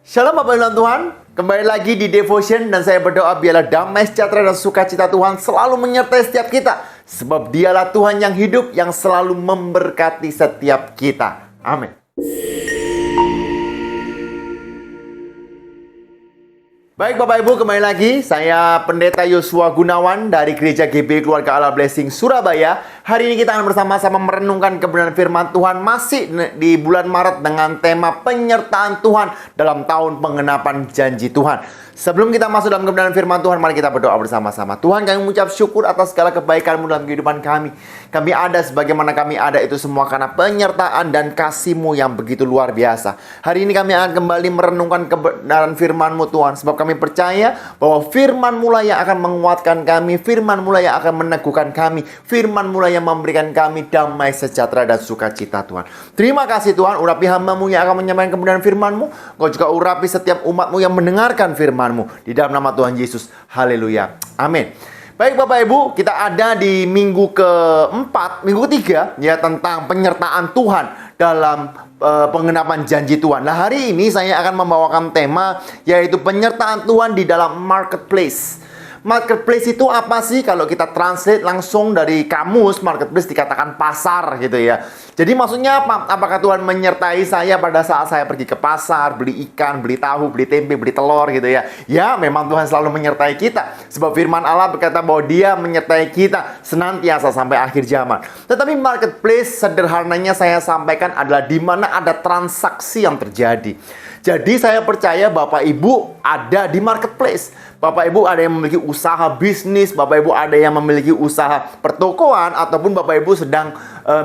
Shalom Bapak Ibu Tuhan, kembali lagi di Devotion dan saya berdoa biarlah damai sejahtera dan sukacita Tuhan selalu menyertai setiap kita. Sebab dialah Tuhan yang hidup yang selalu memberkati setiap kita. Amin. Baik Bapak Ibu, kembali lagi. Saya Pendeta Yosua Gunawan dari Gereja GB Keluarga Allah Blessing Surabaya. Hari ini kita akan bersama-sama merenungkan kebenaran firman Tuhan masih di bulan Maret dengan tema penyertaan Tuhan dalam tahun penggenapan janji Tuhan. Sebelum kita masuk dalam kebenaran firman Tuhan, mari kita berdoa bersama-sama. Tuhan, kami mengucap syukur atas segala kebaikan-Mu dalam kehidupan kami. Kami ada sebagaimana kami ada itu semua karena penyertaan dan kasih-Mu yang begitu luar biasa. Hari ini kami akan kembali merenungkan kebenaran firman-Mu Tuhan. Sebab kami percaya bahwa firman-Mu lah yang akan menguatkan kami. Firman-Mu lah yang akan meneguhkan kami. Firman-Mu lah yang memberikan kami damai sejahtera dan sukacita Tuhan. Terima kasih Tuhan, urapi hamba-Mu yang akan menyampaikan kebenaran firman-Mu. Engkau juga urapi setiap umat-Mu yang mendengarkan firman-Mu. Di dalam nama Tuhan Yesus. Haleluya. Amin. Baik Bapak Ibu, kita ada di minggu keempat, minggu ketiga ya, tentang penyertaan Tuhan dalam penggenapan janji Tuhan. Nah, hari ini saya akan membawakan tema yaitu penyertaan Tuhan di dalam marketplace. Marketplace itu apa sih? Kalau kita translate langsung dari kamus, marketplace dikatakan pasar gitu ya. Jadi maksudnya apa? Apakah Tuhan menyertai saya pada saat saya pergi ke pasar, beli ikan, beli tahu, beli tempe, beli telur gitu ya? Ya, memang Tuhan selalu menyertai kita. Sebab firman Allah berkata bahwa Dia menyertai kita senantiasa sampai akhir zaman. Tetapi marketplace sederhananya saya sampaikan adalah di mana ada transaksi yang terjadi. Jadi saya percaya Bapak Ibu ada di marketplace. Bapak Ibu ada yang memiliki usaha bisnis, Bapak Ibu ada yang memiliki usaha pertokoan, ataupun Bapak Ibu sedang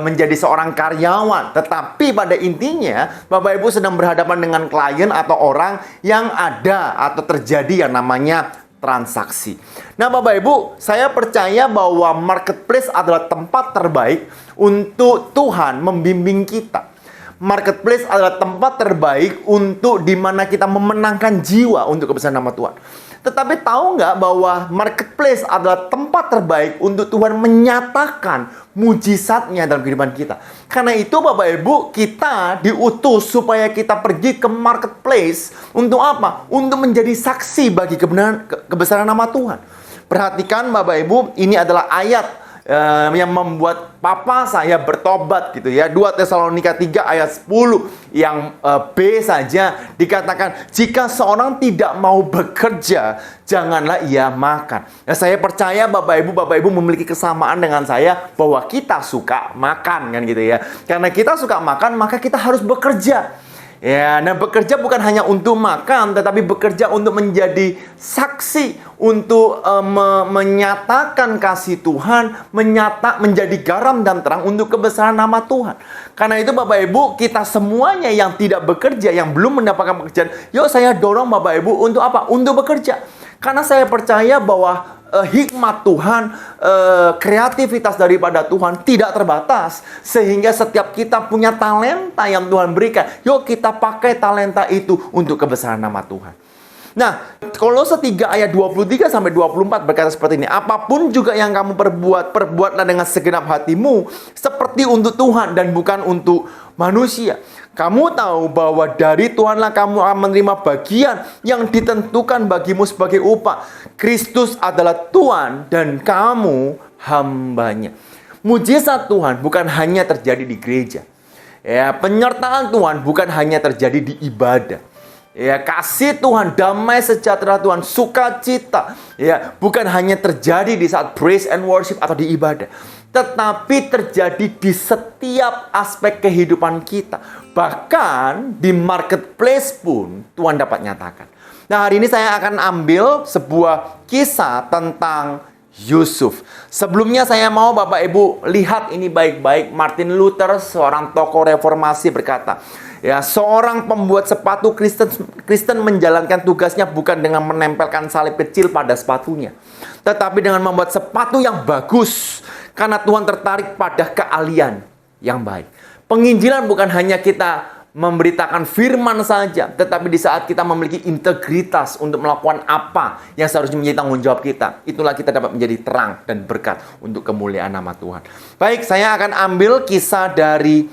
menjadi seorang karyawan. Tetapi pada intinya Bapak Ibu sedang berhadapan dengan klien atau orang yang ada atau terjadi yang namanya transaksi. Nah Bapak Ibu, saya percaya bahwa marketplace adalah tempat terbaik untuk Tuhan membimbing kita. Marketplace adalah tempat terbaik untuk dimana kita memenangkan jiwa untuk kebesaran nama Tuhan. Tetapi tahu nggak bahwa marketplace adalah tempat terbaik untuk Tuhan menyatakan mujizatnya dalam kehidupan kita. Karena itu Bapak Ibu, kita diutus supaya kita pergi ke marketplace untuk apa? Untuk menjadi saksi bagi kebesaran nama Tuhan. Perhatikan Bapak Ibu, ini adalah ayat yang membuat papa saya bertobat gitu ya. 2 Tesalonika 3 ayat 10 yang B saja dikatakan, jika seorang tidak mau bekerja, janganlah ia makan. Nah, saya percaya Bapak Ibu memiliki kesamaan dengan saya bahwa kita suka makan kan gitu ya. Karena kita suka makan, maka kita harus bekerja. Ya, nah bekerja bukan hanya untuk makan, tetapi bekerja untuk menjadi saksi, untuk menyatakan kasih Tuhan, menjadi garam dan terang untuk kebesaran nama Tuhan. Karena itu Bapak Ibu, kita semuanya yang tidak bekerja, yang belum mendapatkan pekerjaan, yuk saya dorong Bapak Ibu untuk apa? Untuk bekerja. Karena saya percaya bahwa hikmat Tuhan, kreativitas daripada Tuhan tidak terbatas. Sehingga setiap kita punya talenta yang Tuhan berikan. Yuk kita pakai talenta itu untuk kebesaran nama Tuhan. Nah, Kolose 3 ayat 23-24 berkata seperti ini. Apapun juga yang kamu perbuatlah dengan segenap hatimu seperti untuk Tuhan dan bukan untuk manusia. Kamu tahu bahwa dari Tuhanlah kamu akan menerima bagian yang ditentukan bagimu sebagai upah. Kristus adalah Tuhan dan kamu hambanya. Mujizat Tuhan bukan hanya terjadi di gereja. Ya, penyertaan Tuhan bukan hanya terjadi di ibadah. Ya, kasih Tuhan, damai sejahtera Tuhan, sukacita, ya, bukan hanya terjadi di saat praise and worship atau di ibadah, tetapi terjadi di setiap aspek kehidupan kita. Bahkan di marketplace pun Tuhan dapat nyatakan. Nah, hari ini saya akan ambil sebuah kisah tentang Yusuf. Sebelumnya saya mau Bapak Ibu lihat ini baik-baik. Martin Luther, seorang tokoh reformasi berkata, ya, seorang pembuat sepatu Kristen menjalankan tugasnya bukan dengan menempelkan salib kecil pada sepatunya, tetapi dengan membuat sepatu yang bagus, karena Tuhan tertarik pada keahlian yang baik. Penginjilan bukan hanya kita memberitakan firman saja, tetapi di saat kita memiliki integritas untuk melakukan apa yang seharusnya menjadi tanggung jawab kita, itulah kita dapat menjadi terang dan berkat untuk kemuliaan nama Tuhan. Baik, saya akan ambil kisah dari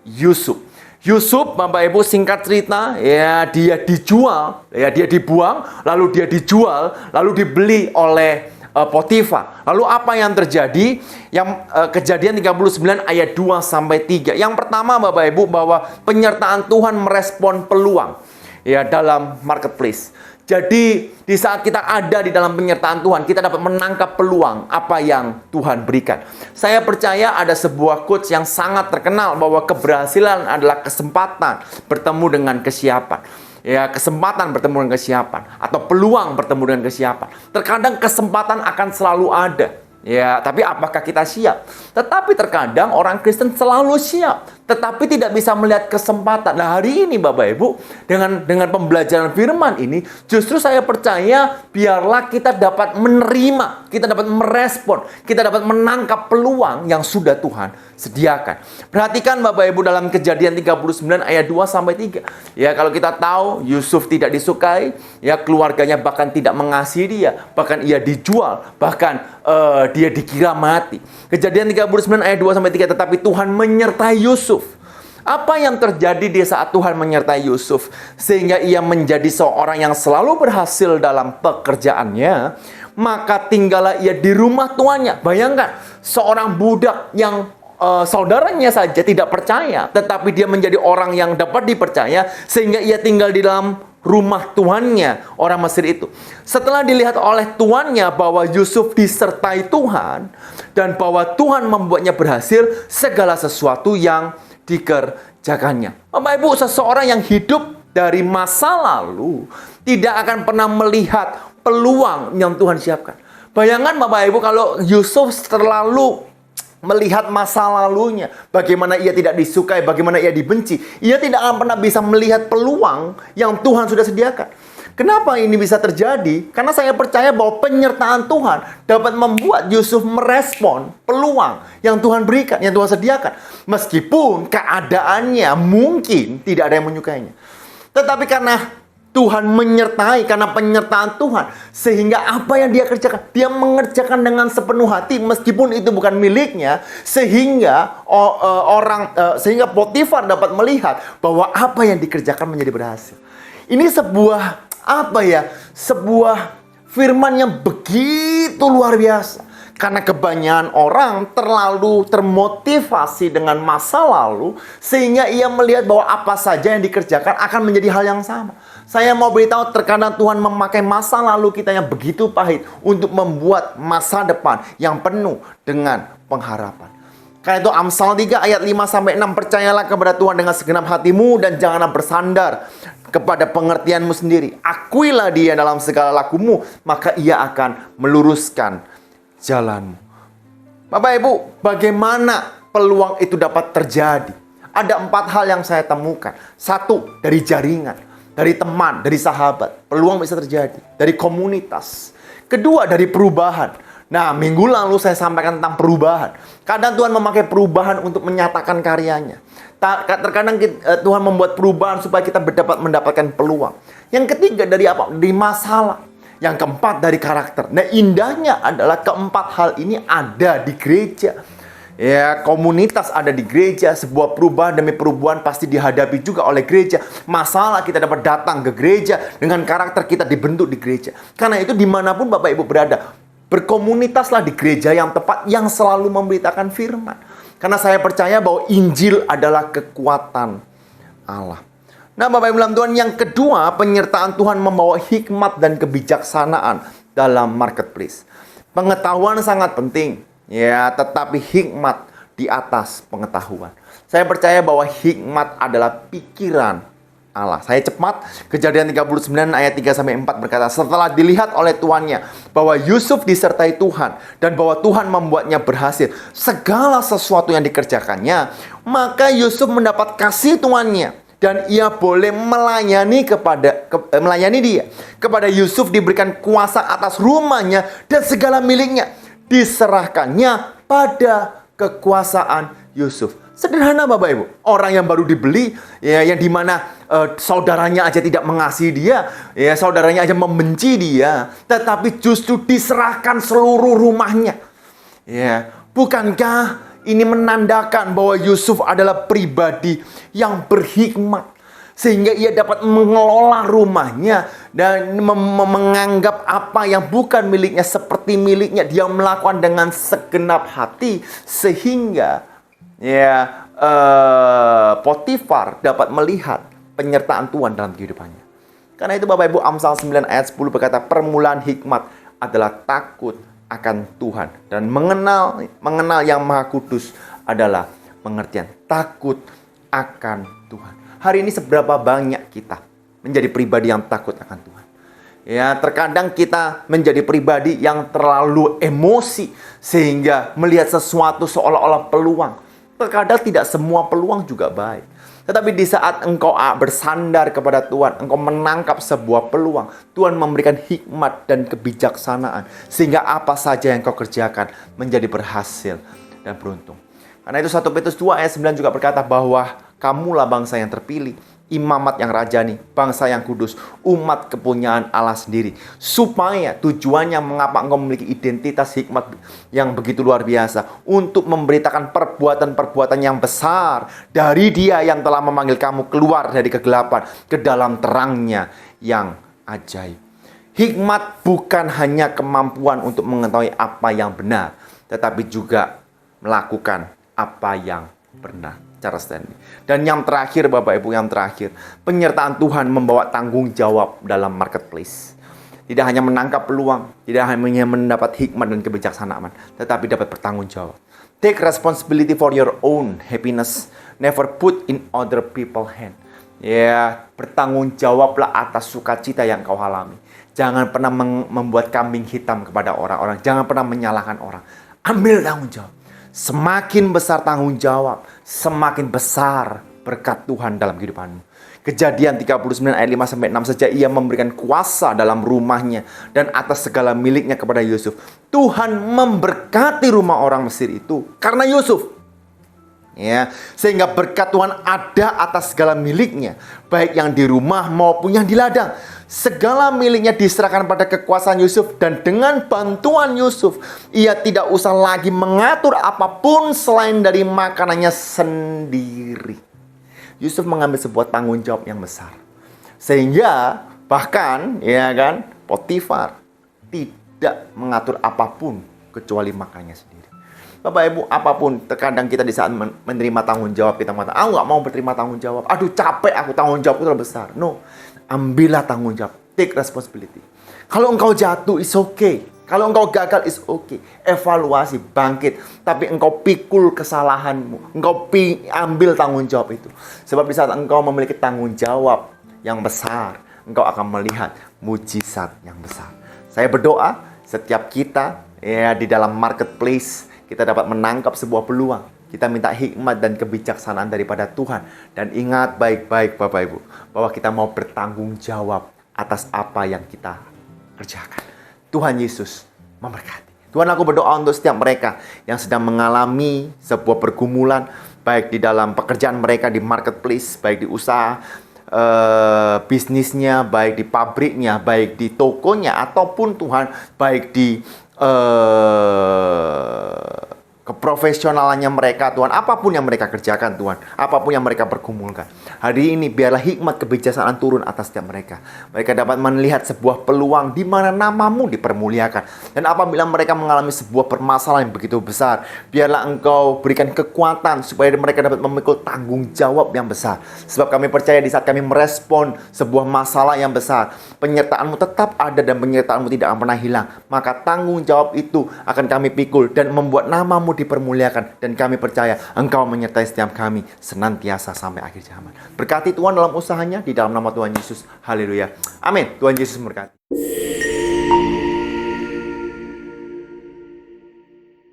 Yusuf. Yusuf, Bapak Ibu, singkat cerita, ya dia dijual, ya dia dibuang, lalu dia dijual, lalu dibeli oleh Potifar. Lalu apa yang terjadi? Yang Kejadian 39 ayat 2 sampai 3. Yang pertama, Bapak Ibu, bahwa penyertaan Tuhan merespon peluang ya dalam marketplace. Jadi di saat kita ada di dalam penyertaan Tuhan, kita dapat menangkap peluang apa yang Tuhan berikan. Saya percaya ada sebuah quotes yang sangat terkenal bahwa keberhasilan adalah kesempatan bertemu dengan kesiapan. Ya, kesempatan bertemu dengan kesiapan atau peluang bertemu dengan kesiapan. Terkadang kesempatan akan selalu ada. Ya, tapi apakah kita siap? Tetapi terkadang orang Kristen selalu siap, tetapi tidak bisa melihat kesempatan. Nah, hari ini Bapak Ibu, dengan pembelajaran firman ini, justru saya percaya biarlah kita dapat menerima, kita dapat merespon, kita dapat menangkap peluang yang sudah Tuhan sediakan. Perhatikan Bapak Ibu dalam Kejadian 39 ayat 2 sampai 3. Ya, kalau kita tahu Yusuf tidak disukai, ya keluarganya bahkan tidak mengasihi dia, bahkan ia dijual, bahkan dia dikira mati. Kejadian 39 ayat 2 sampai 3, tetapi Tuhan menyertai Yusuf. Apa yang terjadi di saat Tuhan menyertai Yusuf sehingga ia menjadi seorang yang selalu berhasil dalam pekerjaannya? Maka tinggallah ia di rumah tuannya. Bayangkan, seorang budak yang saudaranya saja tidak percaya, tetapi dia menjadi orang yang dapat dipercaya sehingga ia tinggal di dalam rumah tuannya, orang Mesir itu. Setelah dilihat oleh tuannya bahwa Yusuf disertai Tuhan dan bahwa Tuhan membuatnya berhasil segala sesuatu yang dikerjakannya. Bapak Ibu, seseorang yang hidup dari masa lalu tidak akan pernah melihat peluang yang Tuhan siapkan. Bayangkan Bapak Ibu kalau Yusuf terlalu melihat masa lalunya, bagaimana ia tidak disukai, bagaimana ia dibenci, ia tidak akan pernah bisa melihat peluang yang Tuhan sudah sediakan. Kenapa ini bisa terjadi? Karena saya percaya bahwa penyertaan Tuhan dapat membuat Yusuf merespon peluang yang Tuhan berikan, yang Tuhan sediakan. Meskipun keadaannya mungkin tidak ada yang menyukainya. Tetapi karena Tuhan menyertai, karena penyertaan Tuhan, sehingga apa yang dia kerjakan, dia mengerjakan dengan sepenuh hati meskipun itu bukan miliknya, sehingga sehingga Potifar dapat melihat bahwa apa yang dikerjakan menjadi berhasil. Ini sebuah sebuah firman yang begitu luar biasa. Karena kebanyakan orang terlalu termotivasi dengan masa lalu, sehingga ia melihat bahwa apa saja yang dikerjakan akan menjadi hal yang sama. Saya mau beritahu, terkadang Tuhan memakai masa lalu kita yang begitu pahit untuk membuat masa depan yang penuh dengan pengharapan. Karena itu Amsal 3 ayat 5-6, percayalah kepada Tuhan dengan segenap hatimu dan janganlah bersandar kepada pengertianmu sendiri. Akuilah dia dalam segala lakumu, maka ia akan meluruskan jalanmu. Bapak Ibu, bagaimana peluang itu dapat terjadi? Ada 4 hal yang saya temukan. 1, dari jaringan. Dari teman, dari sahabat, peluang bisa terjadi. Dari komunitas. Kedua, dari perubahan. Nah, minggu lalu saya sampaikan tentang perubahan. Kadang Tuhan memakai perubahan untuk menyatakan karyanya. Terkadang Tuhan membuat perubahan supaya kita dapat mendapatkan peluang. Yang ketiga, dari apa? Dari masalah. Yang keempat, dari karakter. Nah, indahnya adalah keempat hal ini ada di gereja. Ya, komunitas ada di gereja. Sebuah perubahan demi perubahan pasti dihadapi juga oleh gereja. Masalah kita dapat datang ke gereja. Dengan karakter kita dibentuk di gereja. Karena itu dimanapun Bapak Ibu berada, berkomunitaslah di gereja yang tepat, yang selalu memberitakan firman. Karena saya percaya bahwa Injil adalah kekuatan Allah. Nah Bapak Ibu dalam Tuhan, yang kedua, penyertaan Tuhan membawa hikmat dan kebijaksanaan dalam marketplace. Pengetahuan sangat penting. Ya, tetapi hikmat di atas pengetahuan. Saya percaya bahwa hikmat adalah pikiran Allah. Saya cepat, Kejadian 39 ayat 3-4 berkata, setelah dilihat oleh tuannya bahwa Yusuf disertai Tuhan dan bahwa Tuhan membuatnya berhasil segala sesuatu yang dikerjakannya, maka Yusuf mendapat kasih tuannya dan ia boleh melayani dia. Kepada Yusuf diberikan kuasa atas rumahnya dan segala miliknya. Diserahkannya pada kekuasaan Yusuf. Sederhana Bapak Ibu, orang yang baru dibeli, ya, yang dimana saudaranya aja tidak mengasihi dia, ya, saudaranya aja membenci dia, tetapi justru diserahkan seluruh rumahnya. Ya, bukankah Ini menandakan bahwa Yusuf adalah pribadi yang berhikmat. Sehingga ia dapat mengelola rumahnya dan menganggap apa yang bukan miliknya seperti miliknya. Dia melakukan dengan segenap hati sehingga Potifar dapat melihat penyertaan Tuhan dalam kehidupannya. Karena itu Bapak Ibu, Amsal 9 ayat 10 berkata, permulaan hikmat adalah takut akan Tuhan. Dan mengenal yang Maha Kudus adalah pengertian takut akan Tuhan. Hari ini seberapa banyak kita menjadi pribadi yang takut akan Tuhan? Ya, terkadang kita menjadi pribadi yang terlalu emosi sehingga melihat sesuatu seolah-olah peluang. Terkadang tidak semua peluang juga baik. Tetapi di saat engkau bersandar kepada Tuhan, engkau menangkap sebuah peluang, Tuhan memberikan hikmat dan kebijaksanaan sehingga apa saja yang kau kerjakan menjadi berhasil dan beruntung. Karena itu 1 Petrus 2 ayat 9 juga berkata bahwa kamulah bangsa yang terpilih, imamat yang rajani, bangsa yang kudus, umat kepunyaan Allah sendiri. Supaya tujuannya mengapa engkau memiliki identitas hikmat yang begitu luar biasa. Untuk memberitakan perbuatan-perbuatan yang besar dari Dia yang telah memanggil kamu keluar dari kegelapan ke dalam terangnya yang ajaib. Hikmat bukan hanya kemampuan untuk mengetahui apa yang benar, tetapi juga melakukan apa yang benar. Cara standing. Dan yang terakhir Bapak Ibu, yang terakhir, penyertaan Tuhan membawa tanggung jawab dalam marketplace. Tidak hanya menangkap peluang, tidak hanya mendapat hikmat dan kebijaksanaan, tetapi dapat bertanggung jawab. Take responsibility for your own happiness, never put in other people's hand. Ya, bertanggung jawablah atas sukacita yang kau alami. Jangan pernah membuat kambing hitam kepada orang-orang, jangan pernah menyalahkan orang. Ambil tanggung jawab. Semakin besar tanggung jawab, semakin besar berkat Tuhan dalam kehidupanmu. Kejadian 39 ayat 5-6 saja ia memberikan kuasa dalam rumahnya dan atas segala miliknya kepada Yusuf. Tuhan memberkati rumah orang Mesir itu karena Yusuf. Ya, sehingga berkat Tuhan ada atas segala miliknya, baik yang di rumah maupun yang di ladang. Segala miliknya diserahkan pada kekuasaan Yusuf, dan dengan bantuan Yusuf ia tidak usah lagi mengatur apapun selain dari makanannya sendiri. Yusuf mengambil sebuah tanggung jawab yang besar, sehingga bahkan Potifar tidak mengatur apapun kecuali makanannya sendiri. Bapak Ibu, apapun, terkadang kita di saat menerima tanggung jawab, kita mengatakan, aku nggak mau berterima tanggung jawab. Aduh, capek aku, tanggung jawabku terlalu besar. No, ambillah tanggung jawab. Take responsibility. Kalau engkau jatuh, it's okay. Kalau engkau gagal, it's okay. Evaluasi, bangkit. Tapi engkau pikul kesalahanmu. Engkau ambil tanggung jawab itu. Sebab di saat engkau memiliki tanggung jawab yang besar, engkau akan melihat mujizat yang besar. Saya berdoa, setiap kita di dalam marketplace, kita dapat menangkap sebuah peluang. Kita minta hikmat dan kebijaksanaan daripada Tuhan. Dan ingat baik-baik Bapak Ibu, bahwa kita mau bertanggung jawab atas apa yang kita kerjakan. Tuhan Yesus memberkati. Tuhan, aku berdoa untuk setiap mereka yang sedang mengalami sebuah pergumulan, baik di dalam pekerjaan mereka di marketplace, baik di usaha bisnisnya, baik di pabriknya, baik di tokonya, ataupun Tuhan, baik di keprofesionalannya mereka, Tuhan. Apapun yang mereka kerjakan, Tuhan. Apapun yang mereka pergumulkan. Hari ini biarlah hikmat kebijaksanaan turun atas setiap mereka. Mereka dapat melihat sebuah peluang di mana namamu dipermuliakan. Dan apabila mereka mengalami sebuah permasalahan yang begitu besar, biarlah Engkau berikan kekuatan supaya mereka dapat memikul tanggung jawab yang besar. Sebab kami percaya di saat kami merespon sebuah masalah yang besar, penyertaan-Mu tetap ada dan penyertaan-Mu tidak akan pernah hilang. Maka tanggung jawab itu akan kami pikul dan membuat namamu dipermuliakan, dan kami percaya Engkau menyertai setiap kami senantiasa sampai akhir zaman. Berkati Tuhan dalam usahanya di dalam nama Tuhan Yesus. Haleluya. Amin. Tuhan Yesus memberkati.